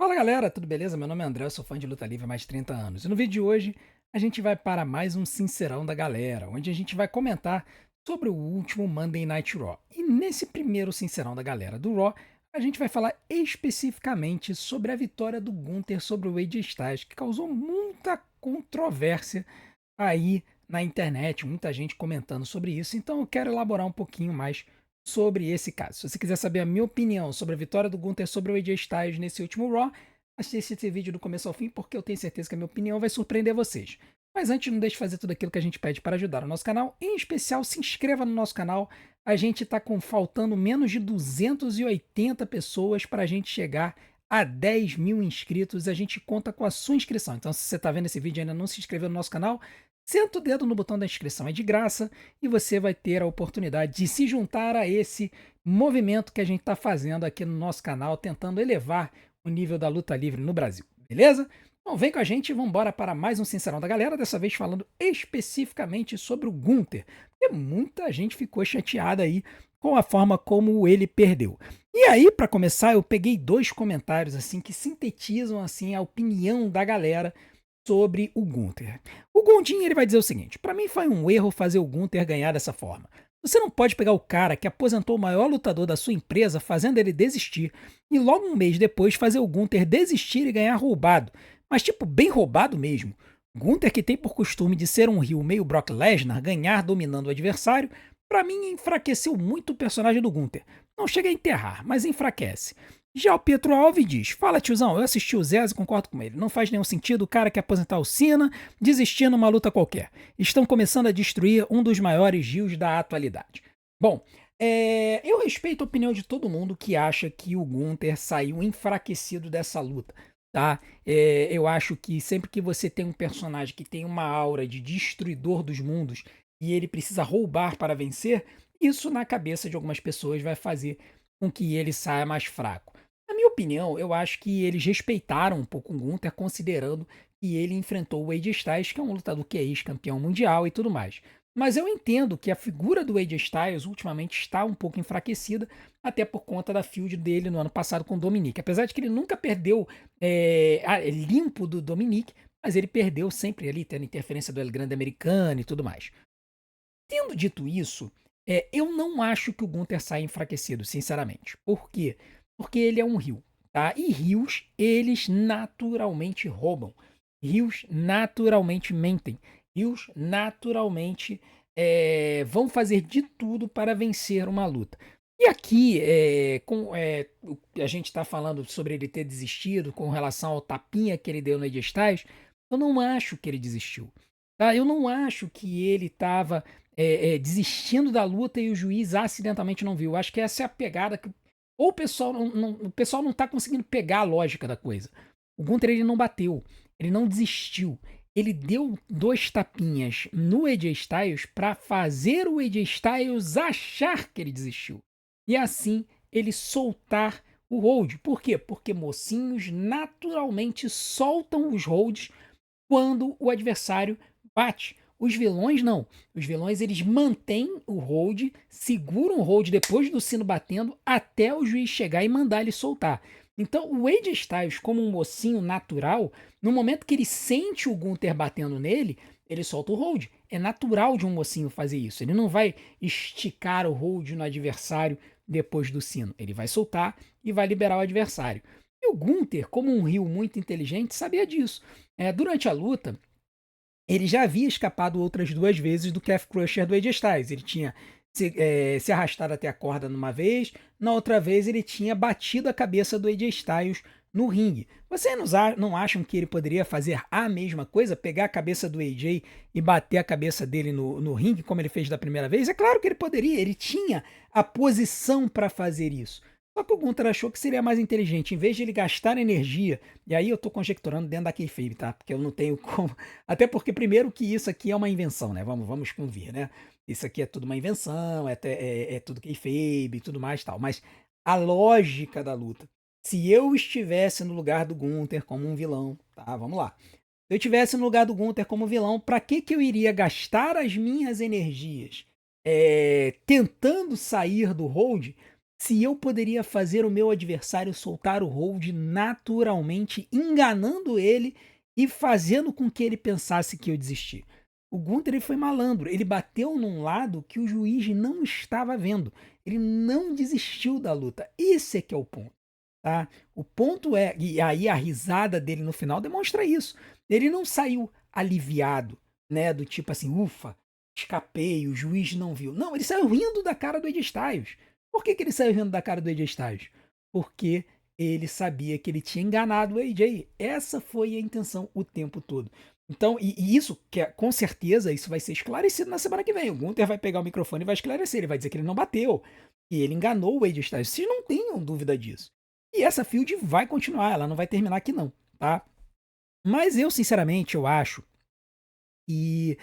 Fala galera, tudo beleza? Meu nome é André, eu sou fã de luta livre há mais de 30 anos. E no vídeo de hoje a gente vai para mais um Sincerão da Galera, onde a gente vai comentar sobre o último Monday Night Raw. E nesse primeiro Sincerão da Galera do Raw, a gente vai falar especificamente sobre a vitória do Gunther sobre o AJ Styles, que causou muita controvérsia aí na internet, muita gente comentando sobre isso. Então eu quero elaborar um pouquinho mais sobre esse caso. Se você quiser saber a minha opinião sobre a vitória do Gunther sobre o AJ Styles nesse último Raw, assista esse vídeo do começo ao fim, porque eu tenho certeza que a minha opinião vai surpreender vocês. Mas antes, não deixe de fazer tudo aquilo que a gente pede para ajudar o nosso canal. Em especial, se inscreva no nosso canal. A gente está faltando menos de 280 pessoas para a gente chegar a 10 mil inscritos. A gente conta com a sua inscrição. Então, se você está vendo esse vídeo e ainda não se inscreveu no nosso canal, senta o dedo no botão da inscrição, é de graça e você vai ter a oportunidade de se juntar a esse movimento que a gente está fazendo aqui no nosso canal, tentando elevar o nível da luta livre no Brasil, beleza? Então vem com a gente e vamos embora para mais um Sincerão da Galera, dessa vez falando especificamente sobre o Gunther, porque muita gente ficou chateada aí com a forma como ele perdeu. E aí, para começar, eu peguei dois comentários assim que sintetizam assim a opinião da galera sobre o Gunther. O Gondim ele vai dizer o seguinte: para mim foi um erro fazer o Gunther ganhar dessa forma. Você não pode pegar o cara que aposentou o maior lutador da sua empresa fazendo ele desistir e logo um mês depois fazer o Gunther desistir e ganhar roubado. Mas tipo, bem roubado mesmo. Gunther, que tem por costume de ser um heel meio Brock Lesnar, ganhar dominando o adversário, para mim enfraqueceu muito o personagem do Gunther. Não chega a enterrar, mas enfraquece. Já o Pietro Alves diz: Fala tiozão, eu assisti o Zez e concordo com ele. Não faz nenhum sentido o cara que aposentar o Cena desistir numa luta qualquer. Estão começando a destruir um dos maiores rios da atualidade. Bom, eu respeito a opinião de todo mundo que acha que o Gunther saiu enfraquecido dessa luta. Tá? Eu acho que sempre que você tem um personagem que tem uma aura de destruidor dos mundos e ele precisa roubar para vencer, isso na cabeça de algumas pessoas vai fazer com que ele saia mais fraco. Na minha opinião, eu acho que eles respeitaram um pouco o Gunther, considerando que ele enfrentou o AJ Styles, que é um lutador que é ex-campeão mundial e tudo mais. Mas eu entendo que a figura do AJ Styles ultimamente está um pouco enfraquecida, até por conta da feud dele no ano passado com o Dominic. Apesar de que ele nunca perdeu limpo do Dominic, mas ele perdeu sempre ali, tendo interferência do El Grande Americano e tudo mais. Tendo dito isso, eu não acho que o Gunther saia enfraquecido, sinceramente. Por quê? Porque ele é um heel, tá? E heels, eles naturalmente roubam. Heels naturalmente mentem. Heels naturalmente vão fazer de tudo para vencer uma luta. E aqui, a gente está falando sobre ele ter desistido com relação ao tapinha que ele deu no AJ Styles, eu não acho que ele desistiu. Tá? Eu não acho que ele estava desistindo da luta e o juiz acidentalmente não viu. Acho que essa é a pegada que. Ou o pessoal não tá conseguindo pegar a lógica da coisa. O Gunther ele não bateu, ele não desistiu. Ele deu dois tapinhas no AJ Styles para fazer o AJ Styles achar que ele desistiu. E assim ele soltar o hold. Por quê? Porque mocinhos naturalmente soltam os holds quando o adversário bate. Os vilões não. Os vilões eles mantêm o hold, seguram o hold depois do sino batendo até o juiz chegar e mandar ele soltar. Então o AJ Styles, como um mocinho natural, no momento que ele sente o Gunther batendo nele, ele solta o hold. É natural de um mocinho fazer isso. Ele não vai esticar o hold no adversário depois do sino. Ele vai soltar e vai liberar o adversário. E o Gunther, como um heel muito inteligente, sabia disso. Durante a luta, ele já havia escapado outras duas vezes do Calf Crusher do AJ Styles. Ele tinha se arrastado até a corda numa vez, na outra vez ele tinha batido a cabeça do AJ Styles no ringue. Vocês não acham que ele poderia fazer a mesma coisa? Pegar a cabeça do AJ e bater a cabeça dele no ringue, como ele fez da primeira vez? É claro que ele poderia, ele tinha a posição para fazer isso. Só que o Gunther achou que seria mais inteligente, em vez de ele gastar energia, e aí eu tô conjecturando dentro da kayfabe, tá? Porque eu não tenho como. Até porque, primeiro, que isso aqui é uma invenção, né? Vamos convir, né? Isso aqui é tudo uma invenção, é tudo kayfabe e tudo mais e tal. Mas a lógica da luta. Se eu estivesse no lugar do Gunther como um vilão, tá? Vamos lá. Se eu estivesse no lugar do Gunther como vilão, pra que eu iria gastar as minhas energias tentando sair do hold? se eu poderia fazer o meu adversário soltar o hold naturalmente, enganando ele e fazendo com que ele pensasse que eu desisti. O Gunther ele foi malandro, ele bateu num lado que o juiz não estava vendo. Ele não desistiu da luta. Esse é que é o ponto, tá? O ponto é, e aí a risada dele no final demonstra isso. Ele não saiu aliviado, né, do tipo assim, ufa, escapei, o juiz não viu. Não, ele saiu rindo da cara do AJ Styles. Por que, que ele saiu rindo da cara do AJ Styles? Porque ele sabia que ele tinha enganado o AJ. Essa foi a intenção o tempo todo. Então, e isso, com certeza, isso vai ser esclarecido na semana que vem. O Gunther vai pegar o microfone e vai esclarecer. Ele vai dizer que ele não bateu. E ele enganou o AJ Styles. Vocês não tenham dúvida disso. E essa field vai continuar, ela não vai terminar aqui não, tá? Mas eu, sinceramente, eu acho que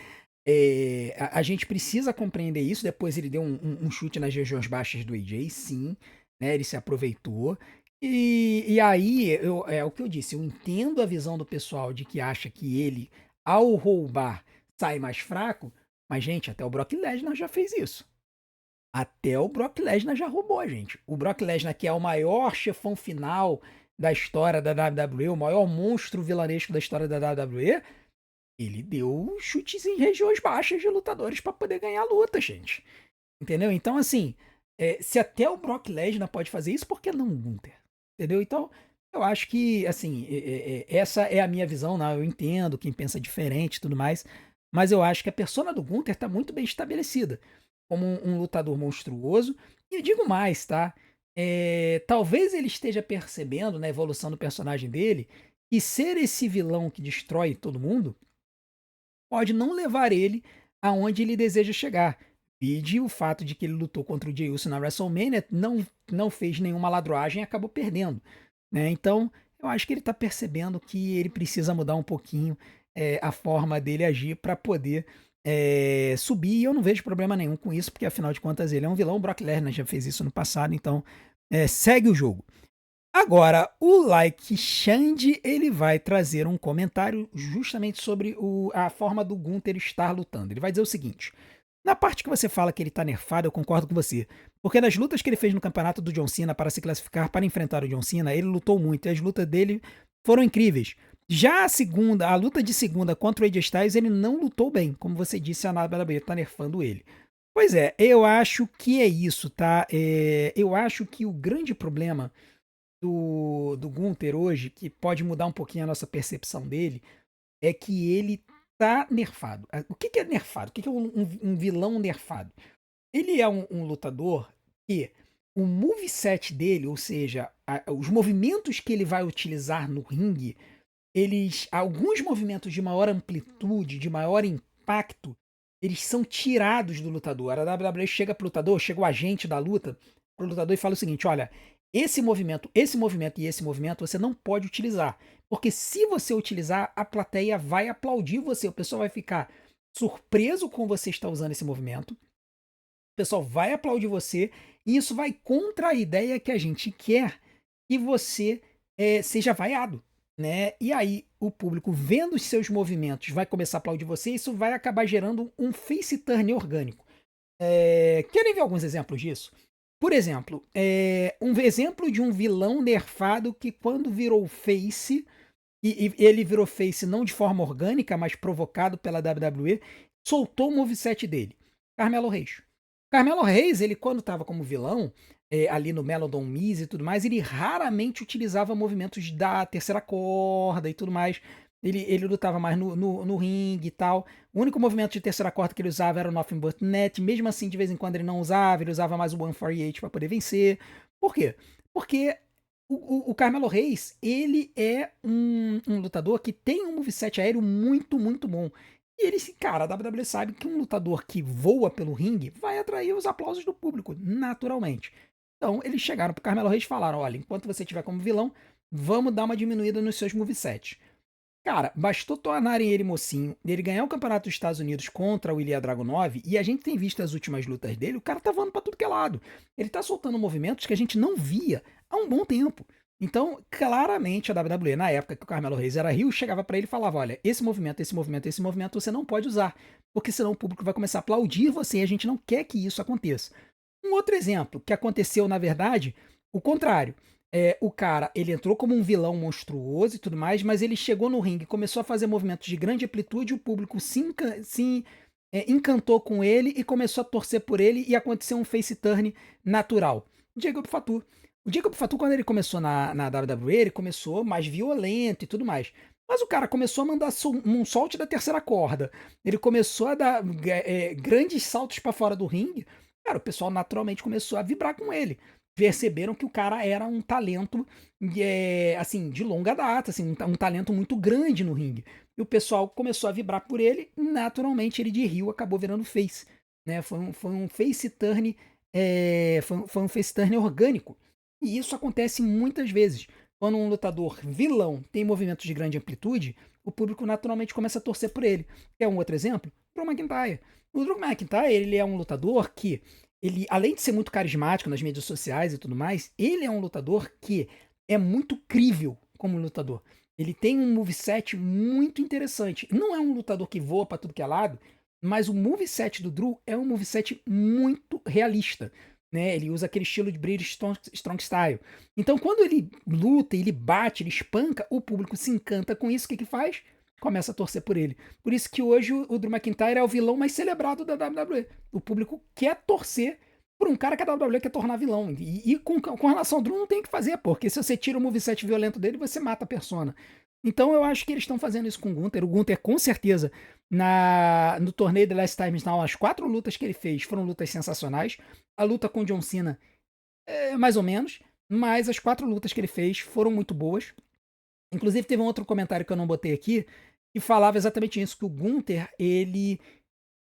a gente precisa compreender isso. Depois ele deu um chute nas regiões baixas do AJ, sim, né? Ele se aproveitou. E aí, é o que eu disse, eu entendo a visão do pessoal de que acha que ele, ao roubar, sai mais fraco. Mas, gente, até o Brock Lesnar já fez isso. Até o Brock Lesnar já roubou, gente. O Brock Lesnar, que é o maior chefão final da história da WWE, o maior monstro vilanesco da história da WWE, ele deu chutes em regiões baixas de lutadores para poder ganhar a luta, gente. Entendeu? Então, assim, se até o Brock Lesnar pode fazer isso, por que não o Gunther? Entendeu? Então, eu acho que, assim, essa é a minha visão, né? Eu entendo quem pensa diferente e tudo mais, mas eu acho que a persona do Gunther tá muito bem estabelecida como um lutador monstruoso. E eu digo mais, tá? Talvez ele esteja percebendo na evolução do personagem dele que ser esse vilão que destrói todo mundo pode não levar ele aonde ele deseja chegar. Vide o fato de que ele lutou contra o Jey Uso na WrestleMania, não fez nenhuma ladroagem e acabou perdendo, né? Então, eu acho que ele está percebendo que ele precisa mudar um pouquinho a forma dele agir para poder subir. E eu não vejo problema nenhum com isso, porque afinal de contas ele é um vilão. O Brock Lesnar já fez isso no passado, então segue o jogo. Agora, o Like Xande, ele vai trazer um comentário justamente sobre a forma do Gunther estar lutando. Ele vai dizer o seguinte: na parte que você fala que ele tá nerfado, eu concordo com você. Porque nas lutas que ele fez no campeonato do John Cena para se classificar para enfrentar o John Cena, ele lutou muito e as lutas dele foram incríveis. Já a luta de segunda contra o AJ Styles, ele não lutou bem. Como você disse, a WWE tá nerfando ele. Pois é, eu acho que é isso, tá? Eu acho que o grande problema do Gunther hoje, que pode mudar um pouquinho a nossa percepção dele, é que ele tá nerfado. O que é nerfado? O que é um vilão nerfado? Ele é um lutador que o moveset dele, ou seja, os movimentos que ele vai utilizar no ringue, alguns movimentos de maior amplitude, de maior impacto, eles são tirados do lutador. A WWE chega pro lutador, chega o agente da luta pro lutador e fala o seguinte: olha, esse movimento e esse movimento você não pode utilizar. Porque se você utilizar, a plateia vai aplaudir você. O pessoal vai ficar surpreso com você estar usando esse movimento. O pessoal vai aplaudir você. E isso vai contra a ideia que a gente quer que você seja vaiado, né? E aí o público vendo os seus movimentos vai começar a aplaudir você. E isso vai acabar gerando um face turn orgânico. Querem ver alguns exemplos disso? Por exemplo, um exemplo de um vilão nerfado que quando virou face, e ele virou face não de forma orgânica, mas provocado pela WWE, soltou o moveset dele. Carmelo Reis. Carmelo Reis, ele quando estava como vilão, ali no Melodon Miz e tudo mais, ele raramente utilizava movimentos da terceira corda e tudo mais. Ele lutava mais no ringue e tal. O único movimento de terceira corda que ele usava era o Nothing But Net. Mesmo assim, de vez em quando ele não usava, ele usava mais o 148 para poder vencer. Por quê? Porque o Carmelo Reis, ele é um lutador que tem um moveset aéreo muito, muito bom. E ele, cara, a WWE sabe que um lutador que voa pelo ringue vai atrair os aplausos do público, naturalmente. Então, eles chegaram pro Carmelo Reis e falaram: olha, enquanto você estiver como vilão, vamos dar uma diminuída nos seus movesets. Cara, bastou tornarem ele mocinho, ele ganhar o campeonato dos Estados Unidos contra o Ilya Dragunov, e a gente tem visto as últimas lutas dele, o cara tá voando pra tudo que é lado. Ele tá soltando movimentos que a gente não via há um bom tempo. Então, claramente a WWE, na época que o Carmelo Reis era Rio, chegava pra ele e falava: olha, esse movimento, esse movimento, esse movimento você não pode usar, porque senão o público vai começar a aplaudir você e a gente não quer que isso aconteça. Um outro exemplo que aconteceu, na verdade, o contrário. O cara, ele entrou como um vilão monstruoso e tudo mais, mas ele chegou no ringue, começou a fazer movimentos de grande amplitude, o público encantou com ele e começou a torcer por ele e aconteceu um face turn natural. Jacob Fatu. O Jacob Fatu, quando ele começou na WWE, ele começou mais violento e tudo mais. Mas o cara começou a mandar um solte da terceira corda. Ele começou a dar grandes saltos para fora do ringue. Cara, o pessoal naturalmente começou a vibrar com ele. Perceberam que o cara era um talento, assim, de longa data, assim, um talento muito grande no ringue. E o pessoal começou a vibrar por ele, naturalmente ele de heel acabou virando face. Né? Foi um face turn, foi um face turn orgânico. E isso acontece muitas vezes. Quando um lutador vilão tem movimentos de grande amplitude, o público naturalmente começa a torcer por ele. Quer um outro exemplo? Drew McIntyre. O Drew McIntyre, ele é um lutador que, ele, além de ser muito carismático nas mídias sociais e tudo mais, ele é um lutador que é muito crível como lutador. Ele tem um moveset muito interessante. Não é um lutador que voa para tudo que é lado, mas o moveset do Drew é um moveset muito realista. Né? Ele usa aquele estilo de British Strong Style. Então, quando ele luta, ele bate, ele espanca, o público se encanta com isso. O que que faz? Começa a torcer por ele. Por isso que hoje o Drew McIntyre é o vilão mais celebrado da WWE. O público quer torcer por um cara que a WWE quer tornar vilão. E com relação ao Drew, não tem o que fazer, porque se você tira o moveset violento dele, você mata a persona. Então eu acho que eles estão fazendo isso com o Gunther. O Gunther, com certeza, no torneio The Last Time Now, as 4 lutas que ele fez foram lutas sensacionais. A luta com o John Cena, mais ou menos, mas as 4 lutas que ele fez foram muito boas. Inclusive, teve um outro comentário que eu não botei aqui, que falava exatamente isso, que o Gunther, ele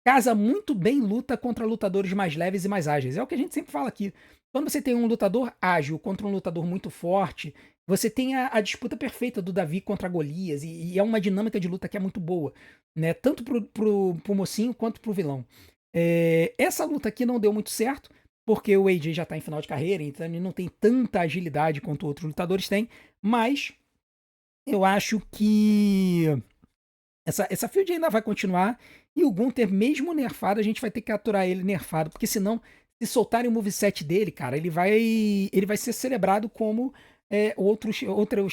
casa muito bem luta contra lutadores mais leves e mais ágeis. É o que a gente sempre fala aqui. Quando você tem um lutador ágil contra um lutador muito forte, você tem a disputa perfeita do Davi contra Golias, e é uma dinâmica de luta que é muito boa, né? Tanto pro mocinho quanto pro vilão. Essa luta aqui não deu muito certo, porque o AJ já tá em final de carreira, então ele não tem tanta agilidade quanto outros lutadores têm, mas eu acho que essa field ainda vai continuar. E o Gunther, mesmo nerfado, a gente vai ter que aturar ele nerfado. Porque senão, se soltarem o moveset dele, cara, ele vai ser celebrado como outros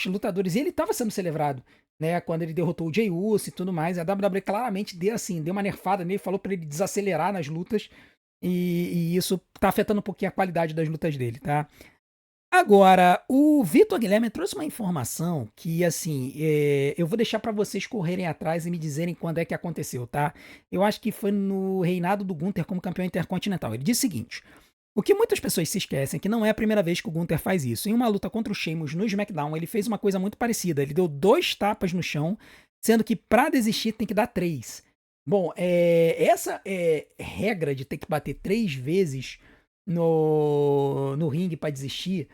lutadores. E ele estava sendo celebrado, né? Quando ele derrotou o Jey Uso e tudo mais. A WWE claramente deu uma nerfada nele, falou para ele desacelerar nas lutas. E isso tá afetando um pouquinho a qualidade das lutas dele, tá? Agora, o Vitor Guilherme trouxe uma informação que, assim, eu vou deixar para vocês correrem atrás e me dizerem quando é que aconteceu, tá? Eu acho que foi no reinado do Gunther como campeão intercontinental. Ele disse o seguinte: o que muitas pessoas se esquecem é que não é a primeira vez que o Gunther faz isso. Em uma luta contra o Sheamus no SmackDown, ele fez uma coisa muito parecida. Ele deu 2 tapas no chão, sendo que para desistir tem que dar 3. Bom, essa regra de ter que bater 3 vezes no ringue para desistir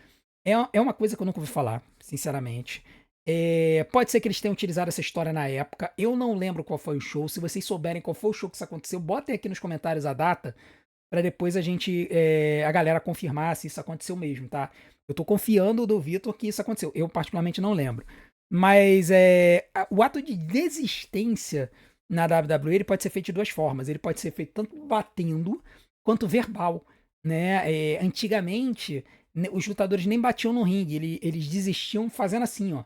é uma coisa que eu nunca ouvi falar, sinceramente. Pode ser que eles tenham utilizado essa história na época. Eu não lembro qual foi o show. Se vocês souberem qual foi o show que isso aconteceu, botem aqui nos comentários a data, para depois a galera confirmar se isso aconteceu mesmo, tá? Eu tô confiando do Vitor que isso aconteceu. Eu particularmente não lembro. Mas o ato de desistência na WWE ele pode ser feito de 2 formas. Ele pode ser feito tanto batendo quanto verbal, né? Antigamente os lutadores nem batiam no ringue, eles desistiam fazendo assim, ó,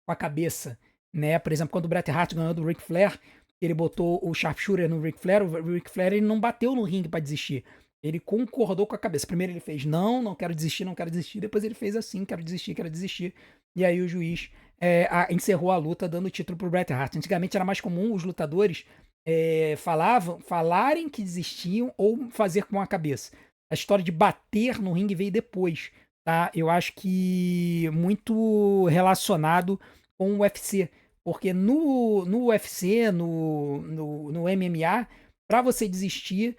com a cabeça, né? Por exemplo, quando o Bret Hart ganhou do Ric Flair, ele botou o Sharpshooter no Ric Flair, o Ric Flair ele não bateu no ringue para desistir. Ele concordou com a cabeça. Primeiro ele fez não quero desistir, não quero desistir. Depois ele fez assim, quero desistir, quero desistir. E aí o juiz encerrou a luta dando o título pro Bret Hart. Antigamente era mais comum os lutadores falarem que desistiam ou fazer com a cabeça. A história de bater no ringue veio depois, tá? Eu acho que muito relacionado com o UFC. Porque no UFC, no MMA, para você desistir,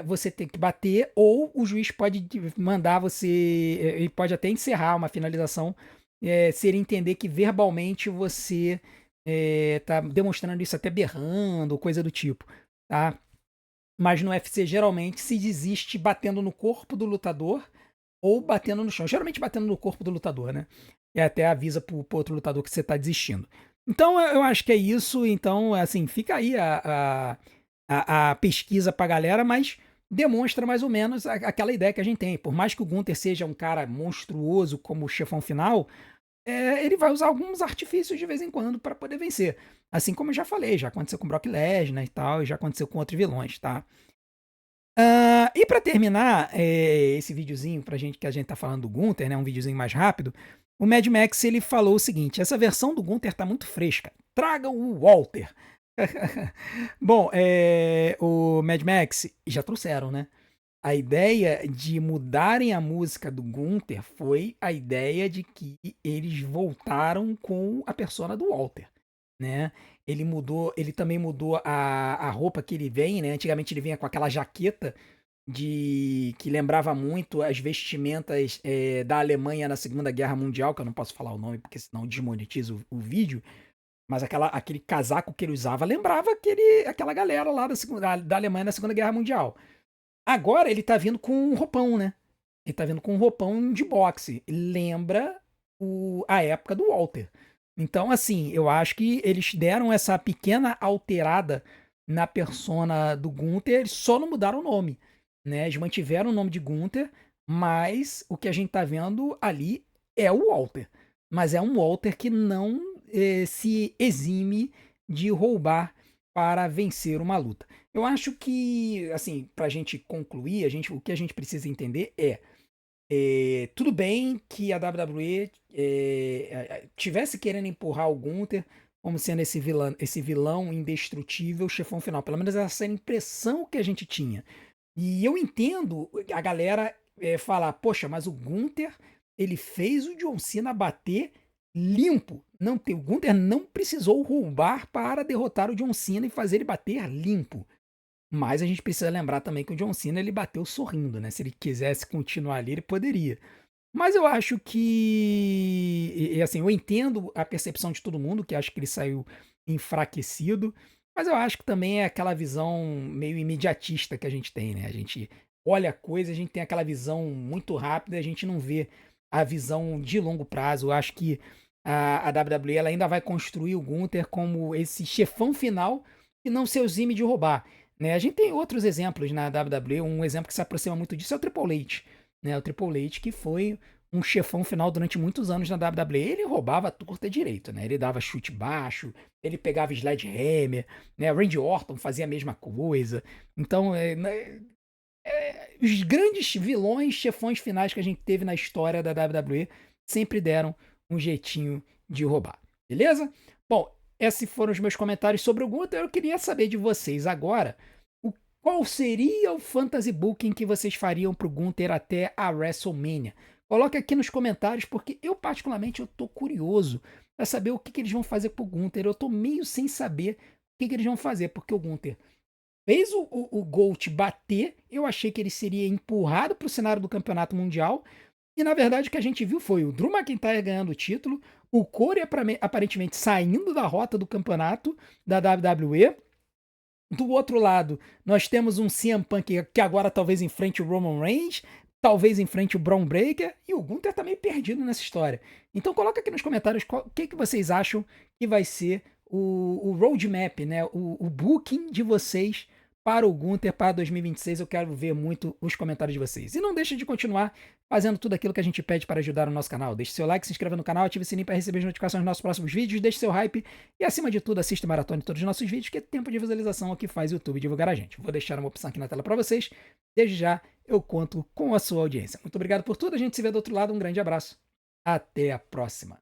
você tem que bater, ou o juiz pode mandar você. Ele pode até encerrar uma finalização, se ele entender que verbalmente você tá demonstrando isso até berrando, coisa do tipo, tá? Mas no UFC, geralmente, se desiste batendo no corpo do lutador ou batendo no chão. Geralmente batendo no corpo do lutador, né? E até avisa pro outro lutador que você tá desistindo. Então, eu acho que é isso. Então, assim, fica aí a pesquisa pra galera, mas demonstra mais ou menos aquela ideia que a gente tem. Por mais que o Gunther seja um cara monstruoso como o chefão final, ele vai usar alguns artifícios de vez em quando para poder vencer. Assim como eu já falei, já aconteceu com o Brock Lesnar e tal, e já aconteceu com outros vilões, tá? E para terminar esse videozinho pra gente que a gente tá falando do Gunther, né, um videozinho mais rápido, o Mad Max ele falou o seguinte: essa versão do Gunther tá muito fresca. Traga o Walter. Bom, o Mad Max já trouxeram, né? A ideia de mudarem a música do Gunther foi a ideia de que eles voltaram com a persona do Walter, né? Ele também mudou a roupa que ele vem, né? Antigamente ele vinha com aquela jaqueta de que lembrava muito as vestimentas da Alemanha na Segunda Guerra Mundial, que eu não posso falar o nome porque senão desmonetiza o vídeo, mas aquele casaco que ele usava lembrava aquela galera lá da Alemanha na Segunda Guerra Mundial. Agora ele tá vindo com um roupão, né? Ele tá vindo com um roupão de boxe. Lembra a época do Walter. Então, assim, eu acho que eles deram essa pequena alterada na persona do Gunther, eles só não mudaram o nome, né? Eles mantiveram o nome de Gunther, mas o que a gente tá vendo ali é o Walter. Mas é um Walter que não se exime de roubar para vencer uma luta. Eu acho que, assim, pra gente concluir, o que a gente precisa entender tudo bem que a WWE tivesse querendo empurrar o Gunther como sendo esse vilão indestrutível, chefão final. Pelo menos essa era a impressão que a gente tinha. E eu entendo a galera falar, poxa, mas o Gunther, ele fez o John Cena bater limpo. O Gunther não precisou roubar para derrotar o John Cena e fazer ele bater limpo. Mas a gente precisa lembrar também que o John Cena ele bateu sorrindo, né? Se ele quisesse continuar ali, ele poderia. Mas eu acho que, assim, eu entendo a percepção de todo mundo, que acha que ele saiu enfraquecido, mas eu acho que também é aquela visão meio imediatista que a gente tem, né? A gente olha a coisa, a gente tem aquela visão muito rápida, a gente não vê a visão de longo prazo. Eu acho que a WWE ela ainda vai construir o Gunther como esse chefão final e não se exime de roubar, né? A gente tem outros exemplos na WWE, um exemplo que se aproxima muito disso é o Triple H, né? O Triple H que foi um chefão final durante muitos anos na WWE, ele roubava a torta direito, né? Ele dava chute baixo, ele pegava sledgehammer, né? Randy Orton fazia a mesma coisa. Então, os grandes vilões, chefões finais que a gente teve na história da WWE sempre deram um jeitinho de roubar, beleza? Bom, esses foram os meus comentários sobre o Gunther. Eu queria saber de vocês agora qual seria o fantasy booking que vocês fariam pro Gunther até a WrestleMania. Coloque aqui nos comentários, porque eu particularmente eu tô curioso para saber o que eles vão fazer pro Gunther. Eu tô meio sem saber o que eles vão fazer, porque o Gunther fez o Gold bater, eu achei que ele seria empurrado para o cenário do campeonato mundial, e na verdade o que a gente viu foi o Drew McIntyre ganhando o título, o Corey aparentemente saindo da rota do campeonato da WWE. Do outro lado, nós temos um CM Punk que agora talvez enfrente o Roman Reigns, talvez enfrente o Braun Breaker, e o Gunther tá meio perdido nessa história. Então coloca aqui nos comentários o que vocês acham que vai ser o roadmap, né? O booking de vocês para o Gunther para 2026. Eu quero ver muito os comentários de vocês. E não deixe de continuar fazendo tudo aquilo que a gente pede para ajudar o nosso canal. Deixe seu like, se inscreva no canal, ative o sininho para receber as notificações dos nossos próximos vídeos, deixe seu hype e, acima de tudo, assista maratona de todos os nossos vídeos, que é tempo de visualização é o que faz o YouTube divulgar a gente. Vou deixar uma opção aqui na tela para vocês. Desde já, eu conto com a sua audiência. Muito obrigado por tudo. A gente se vê do outro lado. Um grande abraço. Até a próxima.